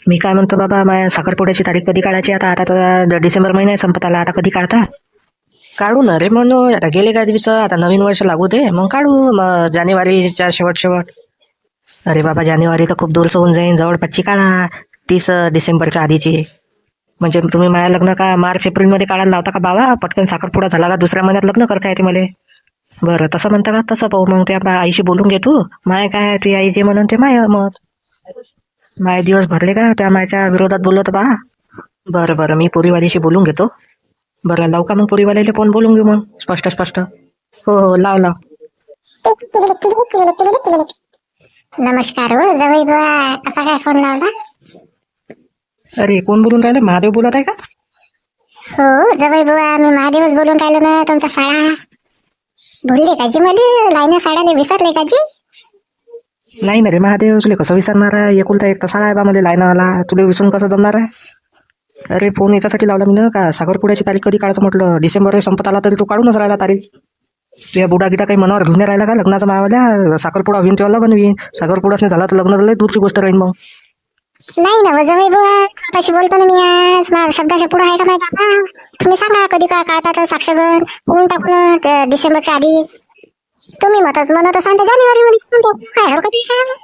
मी काय म्हणतो बाबा, माझ्या साखरपुड्याची तारीख कधी काढायची आता? आता तर डिसेंबर महिना आहे संपत आला, आता कधी काढता? काढू ना रे म्हणून, आता गेले काय दिवस, आता नवीन वर्ष लागू दे मग काढू, मग जानेवारीच्या शेवट. अरे बाबा, जानेवारी तर खूप दूरचं होऊन जाईन, जवळपासची काढा 30 डिसेंबरच्या आधीची. म्हणजे तुम्ही माझ्या लग्न का मार्च एप्रिलमध्ये काढायला लावता का बाबा? पटकन साखरपुडा झाला का दुसऱ्या महिन्यात लग्न करता येते मला. बरं तसं म्हणता का? तसं पाहू मग, त्या आईशी बोलून घे तू. माय काय, तुझी आई जे म्हणून ते माय मत. माय दिवस भरले का त्या मायच्या विरोधात बोलत बा? बरं बरं, मी पोरीवालीशी बोलून घेतो. बरं लावू का मग पोरीवाल्याला फोन, बोलून घेऊ मग स्पष्ट. हो हो, लाव. नमस्कार हो जावई बुवा, कसा काय फोन लावला? अरे कोण बोलून राहिलं? महादेव बोलत आहे का? हो जावई बुवा, मी महादेवच बोलून राहिलो ना. तुमचा साडा भुलले का जी? मध्ये लाईन साड्याने विसरले का जी? नाही ना रे महादेव, तुला कसं विसरणार आहे? एकुलता एक तसा आहे बा मध्ये लाईन आला, तुला विसरून कसं जमणार आहे? अरे फोन याच्यासाठी लावला मी ना, का साखरपुड्याची तारीख कधी काढायचं म्हटलं. डिसेंबर संपत आला तरी तू काढूनच राहिला तारीख. तुझ्या बुडा गिटा काही मनावर घेऊन राहिला का? लग्नाचा मावाल्या साखरपुडा होईन तेव्हा लग्न होईन, साखरपुडाच नाही झाला तर लग्न झालं दूरची गोष्ट राहील मग. नाही ना जावई बुवा, आताशी बोलतो ना मी. आज माझ्या शब्दाच्या पुढे आहे का नाही बाबा? तुम्ही सांगा कधी काय काढतात साक्षगण, होऊन टाकू ना डिसेंबरच्या आधी. तुम्ही म्हणत असाल तर जानेवारी मध्ये करून टाकू, काय हरकत आहे का?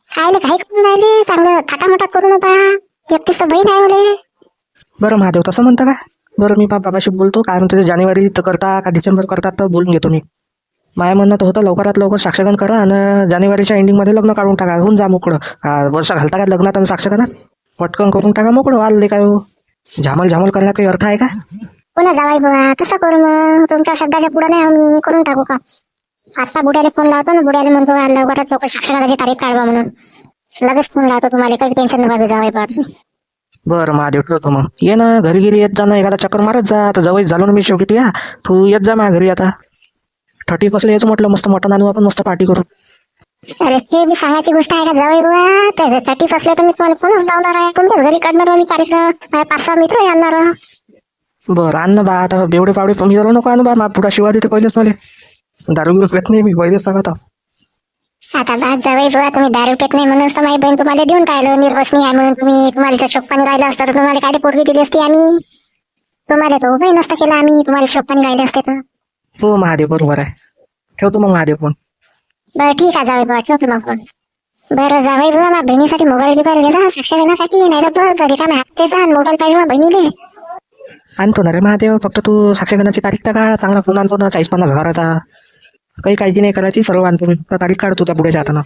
खायला काही करून राहिले, चांगलं थाटामाटात करू नका. एकटीच बहीण आहे मला. बरं महादेव तसं म्हणता का? बरं मी बाबाशी बोलतो, काय म्हणतो ते, जानेवारी तर करता का डिसेंबर करतात तर बोलून घेतो मी. माझ्या म्हणणं तर होतं लवकरात लवकर साक्षगण करा आणि जानेवारीच्या एंडिंगमध्ये लग्न काढून टाका, होऊन जा मोकळं. वर्ष घालता का लग्नात आणि साक्षगणात? पटकन करून टाका मोकळं, वालले काय हो. झामल करण्यात काही अर्थ आहे का? पुन्हा जावाई बुवा, कसं करू मग? तुमच्या शब्दाच्या पुढे नाही आम्ही करून टाकू का? आता बुड्याला फोन लावतो ना, बुड्याला म्हणतो लवकरात लवकर साक्षगणाची तारीख काढवा म्हणून. लगेच फोन लावतो तुम्हाला, काही टेन्शन नका जावाई बुवा. बरं महादेव ठेवतो मग. ये ना घरी येत जा ना, एखादा चक्कर मारत जा. आता जवळ झालो ना मी शेवटी, तू या, तू येत जा माझ्या घरी. आता 30 कसले यायचं म्हटलं, मस्त मटण आणू आपण, मस्त पार्टी करू. अरे ते बी सांगायची गोष्ट आहे का जावई बुवा? त्या 30 असले तर मी तुम्हाला फोनच लावणार आहे, तुमच्याच घरी काढणार मी कार्यक्रम. माझ्या 5-6 मित्र आणणार. बरं आण ना बा, आता बेवडे पावडे मी झालो नको आणू बा, मा पुढा शिवा देते पहिलेच मला. दारू बिरू पेत नाही मी, पहिलेच सांगत आहो. आता बाद जावई बुवा, तुम्ही दारू पेत नाही म्हणून तर माझी बहीण तुम्हाला देऊन राहिलो, निर्वसनी आहे म्हणून. तुम्हाला शोकपाणी राहिलं असतं तर तुम्हाला काय पोरगी दिली असती आम्ही? तुम्हाला तर उभंही नसतं केलं आम्ही, तुम्हाला शोकपाणी राहिले असते तर. हो महादेव बरोबर आहे, ठेवतो मग महादेव फोन. बरं ठीक आहे जावई बुवा, ठेवतो मग फोन. बरं जावई बुवा, माझ्या बहिणीसाठी मोबाईल गेला साक्ष घेण्यासाठी, नाही तर रिकाम्या हात देता मोबाईल पाहिजे माझ्या बहिणीले. आणतो ना रे महादेव, फक्त तू साक्षगणाची तारीख तर काढ, चांगला फोन आणतो ना 40-50 हजाराचा. काही काळजी नाही करायची, सर्व आणतो मी. तारीख काढतो त्या पुढे जाताना.